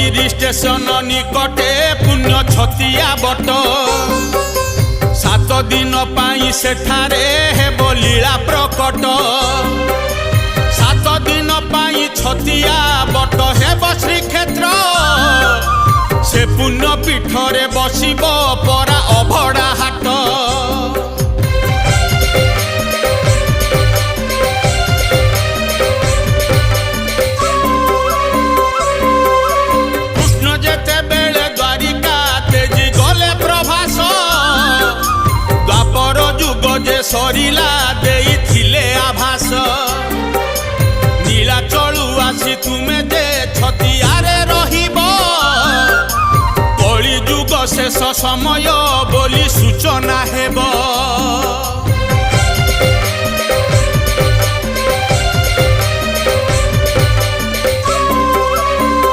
Khandagiri station निकटे पुण्य छतिया बट 7 दिन पाई सेठारे हेब लीला प्रकट 7 दिन पाई छतिया बट हेब श्रीक्षेत्र से पुण्य पीठरे बसिब परा अभड़ा हाट कृष्ण जेते बेले द्वारिका तेजी गले प्रभास द्वापर जुग जे सरिला देइथिले आभास नीलाचलू आसी तुमे जे छतियारे रहिब कली जुग शेष समय